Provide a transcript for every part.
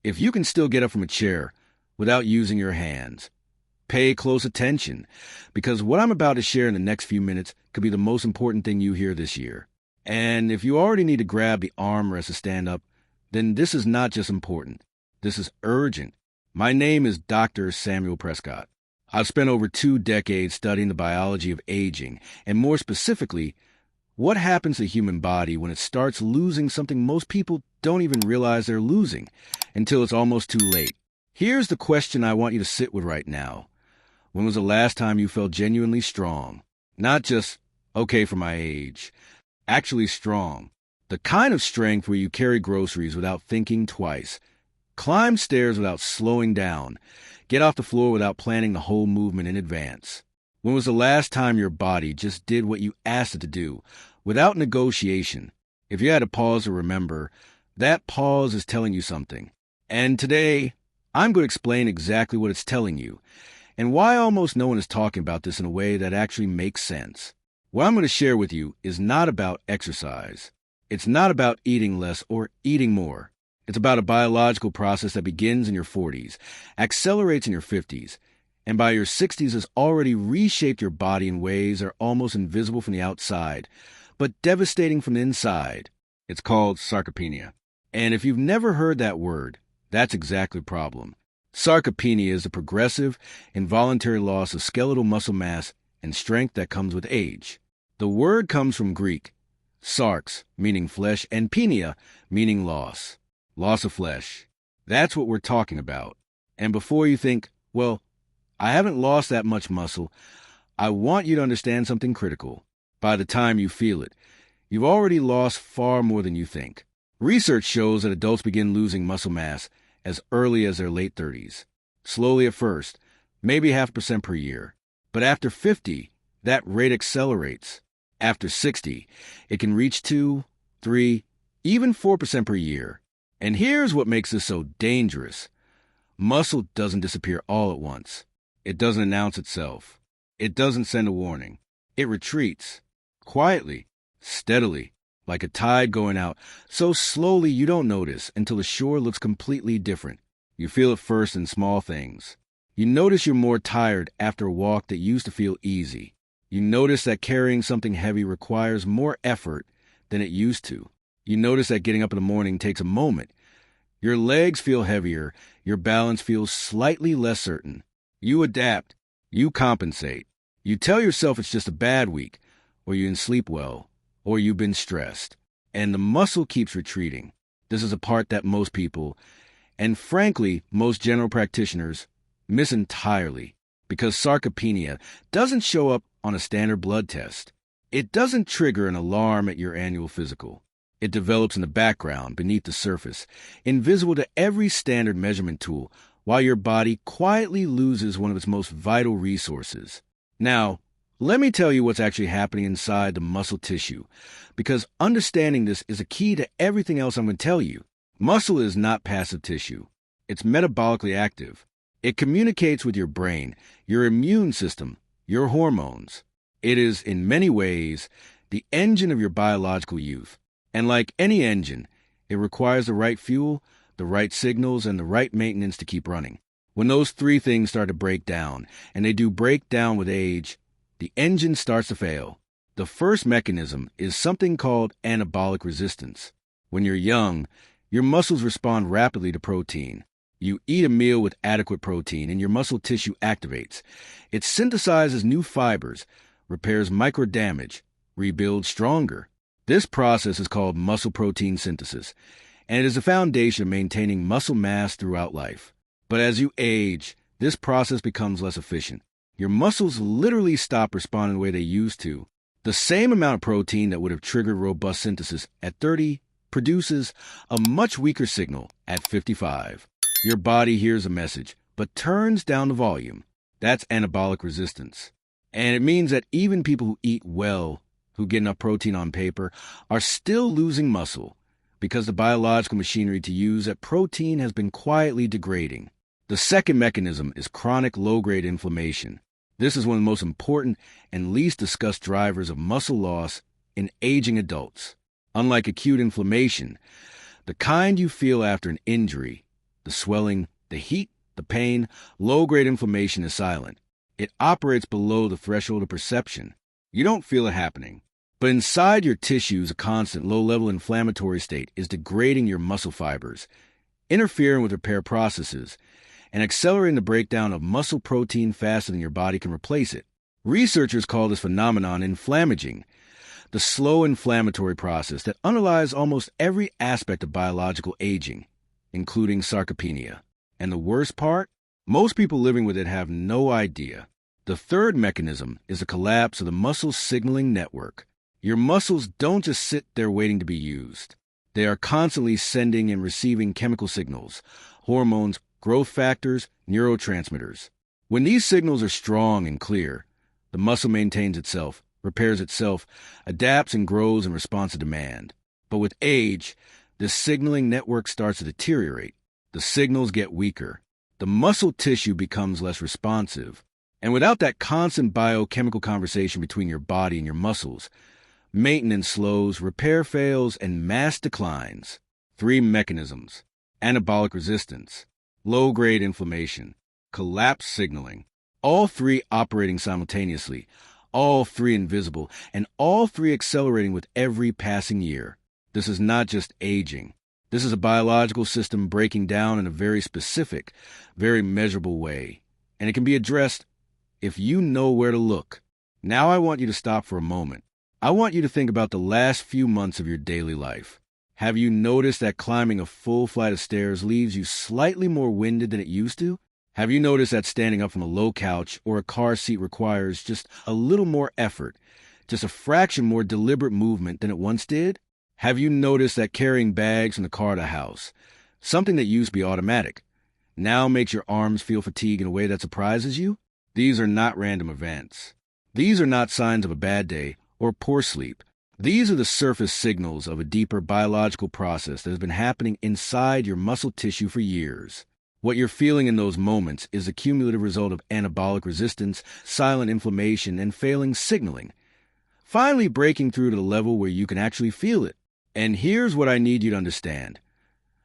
If you can still get up from a chair without using your hands, pay close attention, because what I'm about to share in the next few minutes could be the most important thing you hear this year. And if you already need to grab the armrest to stand up, then this is not just important. This is urgent. My name is Dr. Samuel Prescott. I've spent over 2 decades studying the biology of aging, and more specifically, what happens to the human body when it starts losing something most people don't even realize they're losing until it's almost too late. Here's the question I want you to sit with right now. When was the last time you felt genuinely strong? Not just, okay for my age. Actually strong. The kind of strength where you carry groceries without thinking twice, climb stairs without slowing down, get off the floor without planning the whole movement in advance. When was the last time your body just did what you asked it to do, without negotiation? If you had to pause to remember, that pause is telling you something. And today, I'm going to explain exactly what it's telling you, and why almost no one is talking about this in a way that actually makes sense. What I'm going to share with you is not about exercise. It's not about eating less or eating more. It's about a biological process that begins in your 40s, accelerates in your 50s, and by your 60s has already reshaped your body in ways that are almost invisible from the outside, but devastating from the inside. It's called sarcopenia. And if you've never heard that word, that's exactly the problem. Sarcopenia is the progressive, involuntary loss of skeletal muscle mass and strength that comes with age. The word comes from Greek, sarx, meaning flesh, and penia, meaning loss. Loss of flesh. That's what we're talking about. And before you think, well, I haven't lost that much muscle, I want you to understand something critical. By the time you feel it, you've already lost far more than you think. Research shows that adults begin losing muscle mass as early as their late 30s. Slowly at first, maybe 0.5% per year. But after 50, that rate accelerates. After 60, it can reach 2, 3, even 4% per year. And here's what makes this so dangerous. Muscle doesn't disappear all at once. It doesn't announce itself. It doesn't send a warning. It retreats. Quietly, steadily, like a tide going out, so slowly you don't notice until the shore looks completely different. You feel it first in small things. You notice you're more tired after a walk that used to feel easy. You notice that carrying something heavy requires more effort than it used to. You notice that getting up in the morning takes a moment. Your legs feel heavier. Your balance feels slightly less certain. You adapt. You compensate. You tell yourself it's just a bad week, or you didn't sleep well, or you've been stressed. And the muscle keeps retreating. This is a part that most people, and frankly, most general practitioners, miss entirely, because sarcopenia doesn't show up on a standard blood test. It doesn't trigger an alarm at your annual physical. It develops in the background, beneath the surface, invisible to every standard measurement tool, while your body quietly loses one of its most vital resources. Now, let me tell you what's actually happening inside the muscle tissue, because understanding this is a key to everything else I'm going to tell you. Muscle is not passive tissue. It's metabolically active. It communicates with your brain, your immune system, your hormones. It is, in many ways, the engine of your biological youth. And like any engine, it requires the right fuel, the right signals, and the right maintenance to keep running. When those 3 things start to break down, and they do break down with age, the engine starts to fail. The first mechanism is something called anabolic resistance. When you're young, your muscles respond rapidly to protein. You eat a meal with adequate protein, and your muscle tissue activates. It synthesizes new fibers, repairs micro damage, rebuilds stronger. This process is called muscle protein synthesis, and it is the foundation of maintaining muscle mass throughout life. But as you age, this process becomes less efficient. Your muscles literally stop responding the way they used to. The same amount of protein that would have triggered robust synthesis at 30 produces a much weaker signal at 55. Your body hears a message, but turns down the volume. That's anabolic resistance. And it means that even people who eat well, who get enough protein on paper, are still losing muscle because the biological machinery to use that protein has been quietly degrading. The second mechanism is chronic low-grade inflammation. This is one of the most important and least discussed drivers of muscle loss in aging adults. Unlike acute inflammation, the kind you feel after an injury, The swelling, the heat, the pain, low-grade inflammation is silent. It operates below the threshold of perception. You don't feel it happening. But inside your tissues, a constant low-level inflammatory state is degrading your muscle fibers, interfering with repair processes, and accelerating the breakdown of muscle protein faster than your body can replace it. Researchers call this phenomenon inflammaging, the slow inflammatory process that underlies almost every aspect of biological aging, including sarcopenia. And the worst part? Most people living with it have no idea. The third mechanism is the collapse of the muscle signaling network. Your muscles don't just sit there waiting to be used. They are constantly sending and receiving chemical signals, hormones, growth factors, neurotransmitters. When these signals are strong and clear, the muscle maintains itself, repairs itself, adapts and grows in response to demand. But with age, this signaling network starts to deteriorate. The signals get weaker. The muscle tissue becomes less responsive. And without that constant biochemical conversation between your body and your muscles, maintenance slows, repair fails, and mass declines. 3 mechanisms: anabolic resistance, low-grade inflammation, collapse signaling. All 3 operating simultaneously, all 3 invisible, and all 3 accelerating with every passing year. This is not just aging. This is a biological system breaking down in a very specific, very measurable way. And it can be addressed if you know where to look. Now I want you to stop for a moment. I want you to think about the last few months of your daily life. Have you noticed that climbing a full flight of stairs leaves you slightly more winded than it used to? Have you noticed that standing up from a low couch or a car seat requires just a little more effort, just a fraction more deliberate movement than it once did? Have you noticed that carrying bags from the car to the house, something that used to be automatic, now makes your arms feel fatigue in a way that surprises you? These are not random events. These are not signs of a bad day or poor sleep. These are the surface signals of a deeper biological process that has been happening inside your muscle tissue for years. What you're feeling in those moments is the cumulative result of anabolic resistance, silent inflammation, and failing signaling, finally breaking through to the level where you can actually feel it. And here's what I need you to understand.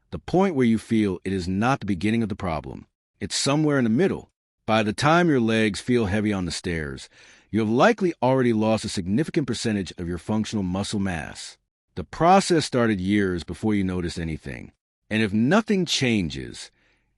The point where you feel it is not the beginning of the problem. It's somewhere in the middle. By the time your legs feel heavy on the stairs, you have likely already lost a significant percentage of your functional muscle mass. The process started years before you noticed anything. And if nothing changes,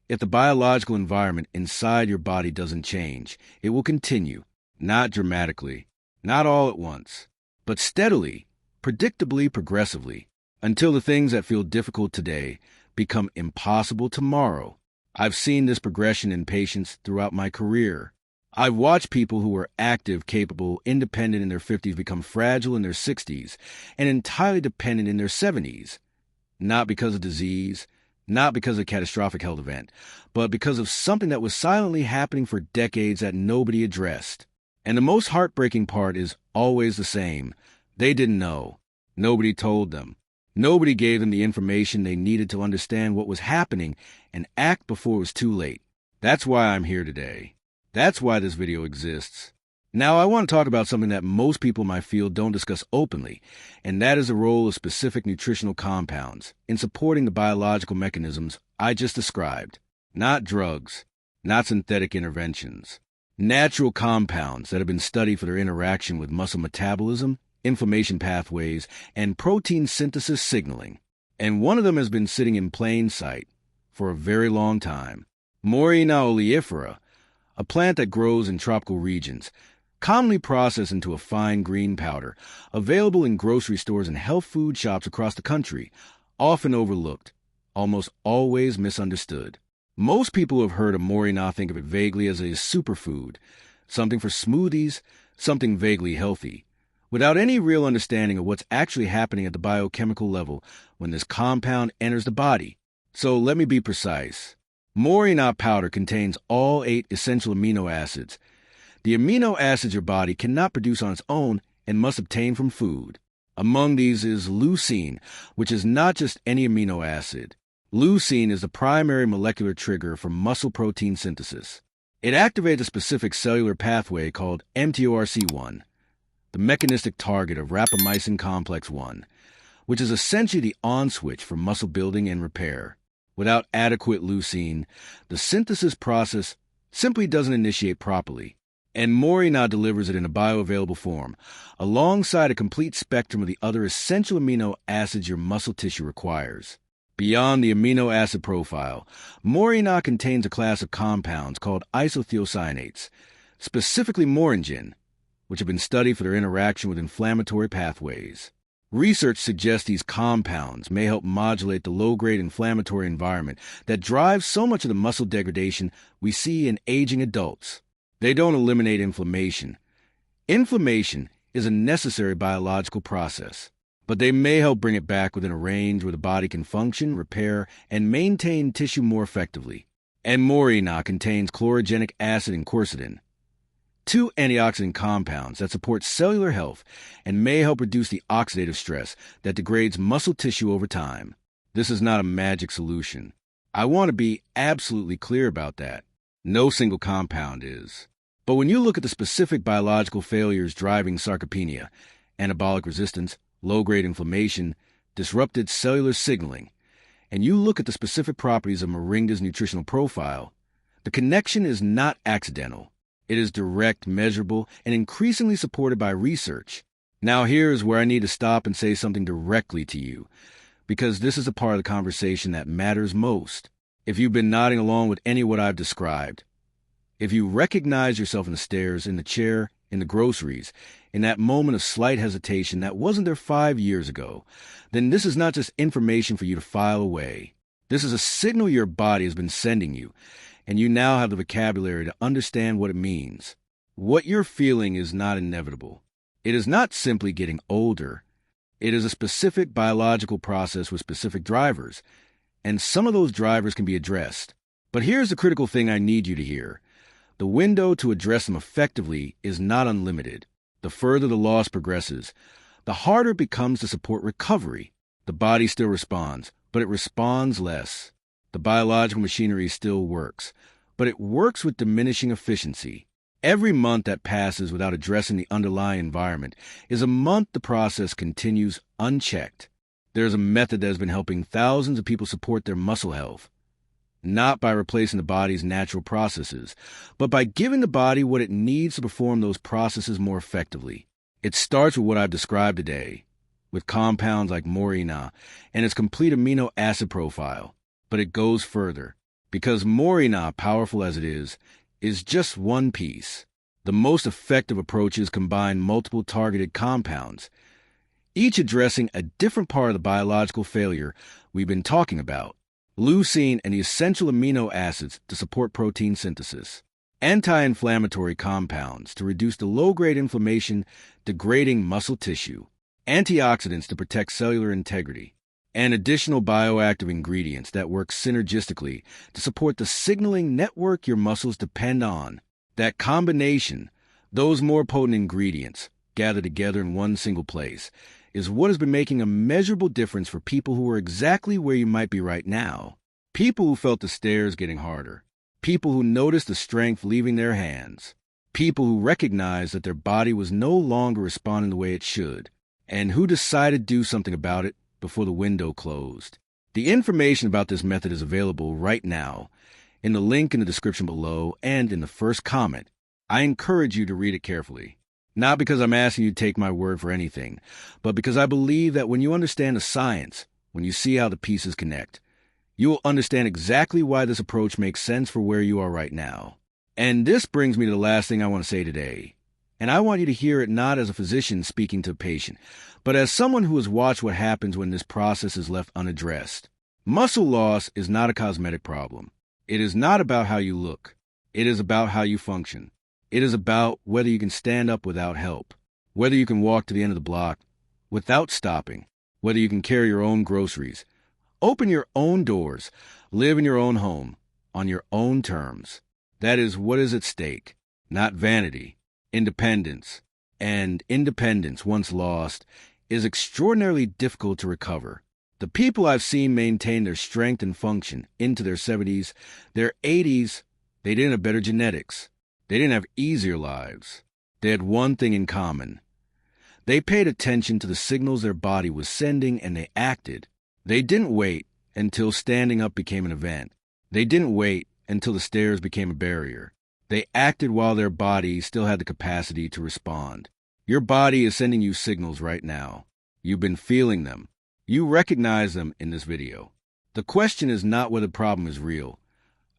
if the biological environment inside your body doesn't change, it will continue, not dramatically, not all at once, but steadily, predictably, progressively, until the things that feel difficult today become impossible tomorrow. I've seen this progression in patients throughout my career. I've watched people who were active, capable, independent in their 50s become fragile in their 60s and entirely dependent in their 70s, not because of disease, not because of a catastrophic health event, but because of something that was silently happening for decades that nobody addressed. And the most heartbreaking part is always the same. They didn't know. Nobody told them. Nobody gave them the information they needed to understand what was happening and act before it was too late. That's why I'm here today. That's why this video exists. Now, I want to talk about something that most people in my field don't discuss openly, and that is the role of specific nutritional compounds in supporting the biological mechanisms I just described. Not drugs, not synthetic interventions. Natural compounds that have been studied for their interaction with muscle metabolism, inflammation pathways, and protein synthesis signaling. And one of them has been sitting in plain sight for a very long time. Moorina oleifera, a plant that grows in tropical regions, commonly processed into a fine green powder, available in grocery stores and health food shops across the country, often overlooked, almost always misunderstood. Most people who have heard of Moorina think of it vaguely as a superfood, something for smoothies, something vaguely healthy, without any real understanding of what's actually happening at the biochemical level when this compound enters the body. So let me be precise. Moorina powder contains all 8 essential amino acids, the amino acids your body cannot produce on its own and must obtain from food. Among these is leucine, which is not just any amino acid. Leucine is the primary molecular trigger for muscle protein synthesis. It activates a specific cellular pathway called mTORC1, the mechanistic target of rapamycin complex 1, which is essentially the on switch for muscle building and repair. Without adequate leucine, the synthesis process simply doesn't initiate properly, and Morina delivers it in a bioavailable form, alongside a complete spectrum of the other essential amino acids your muscle tissue requires. Beyond the amino acid profile, Morina contains a class of compounds called isothiocyanates, specifically moringin, which have been studied for their interaction with inflammatory pathways. Research suggests these compounds may help modulate the low-grade inflammatory environment that drives so much of the muscle degradation we see in aging adults. They don't eliminate inflammation. Inflammation is a necessary biological process, but they may help bring it back within a range where the body can function, repair, and maintain tissue more effectively. And Morina contains chlorogenic acid and quercetin, two antioxidant compounds that support cellular health and may help reduce the oxidative stress that degrades muscle tissue over time. This is not a magic solution. I want to be absolutely clear about that. No single compound is. But when you look at the specific biological failures driving sarcopenia, anabolic resistance, low-grade inflammation, disrupted cellular signaling, and you look at the specific properties of moringa's nutritional profile, the connection is not accidental. It is direct, measurable, and increasingly supported by research. Now here's where I need to stop and say something directly to you, because this is a part of the conversation that matters most. If you've been nodding along with any of what I've described, if you recognize yourself in the stairs, in the chair, in the groceries, in that moment of slight hesitation that wasn't there 5 years ago, then this is not just information for you to file away. This is a signal your body has been sending you, and you now have the vocabulary to understand what it means. What you're feeling is not inevitable. It is not simply getting older. It is a specific biological process with specific drivers, and some of those drivers can be addressed. But here's the critical thing I need you to hear. The window to address them effectively is not unlimited. The further the loss progresses, the harder it becomes to support recovery. The body still responds, but it responds less. The biological machinery still works, but it works with diminishing efficiency. Every month that passes without addressing the underlying environment is a month the process continues unchecked. There's a method that has been helping thousands of people support their muscle health, not by replacing the body's natural processes, but by giving the body what it needs to perform those processes more effectively. It starts with what I've described today, with compounds like Morina and its complete amino acid profile. But it goes further, because Morina, powerful as it is just one piece. The most effective approaches combine multiple targeted compounds, each addressing a different part of the biological failure we've been talking about. Leucine and the essential amino acids to support protein synthesis. Anti-inflammatory compounds to reduce the low-grade inflammation degrading muscle tissue. Antioxidants to protect cellular integrity. And additional bioactive ingredients that work synergistically to support the signaling network your muscles depend on. That combination, those more potent ingredients, gathered together in one single place, is what has been making a measurable difference for people who are exactly where you might be right now. People who felt the stairs getting harder. People who noticed the strength leaving their hands. People who recognized that their body was no longer responding the way it should, and who decided to do something about it before the window closed. The information about this method is available right now in the link in the description below and in the first comment. I encourage you to read it carefully. Not because I'm asking you to take my word for anything, but because I believe that when you understand the science, when you see how the pieces connect, you will understand exactly why this approach makes sense for where you are right now. And this brings me to the last thing I want to say today. And I want you to hear it not as a physician speaking to a patient, but as someone who has watched what happens when this process is left unaddressed. Muscle loss is not a cosmetic problem. It is not about how you look. It is about how you function. It is about whether you can stand up without help, whether you can walk to the end of the block without stopping, whether you can carry your own groceries, open your own doors, live in your own home, on your own terms. That is what is at stake, not vanity. Independence. And independence, once lost, is extraordinarily difficult to recover. The people I've seen maintain their strength and function into their 70s, their 80s, they didn't have better genetics. They didn't have easier lives. They had one thing in common. They paid attention to the signals their body was sending and they acted. They didn't wait. until standing up became an event. They didn't wait until the stairs became a barrier. They acted while their body still had the capacity to respond. Your body is sending you signals right now. You've been feeling them. You recognize them in this video. The question is not whether the problem is real.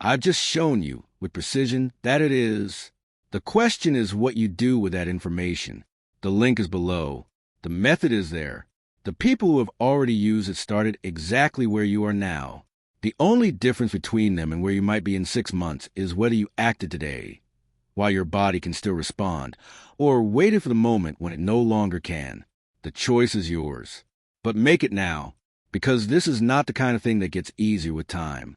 I've just shown you with precision that it is. The question is what you do with that information. The link is below. The method is there. The people who have already used it started exactly where you are now. The only difference between them and where you might be in 6 months is whether you acted today, while your body can still respond, or waited for the moment when it no longer can. The choice is yours. But make it now, because this is not the kind of thing that gets easier with time.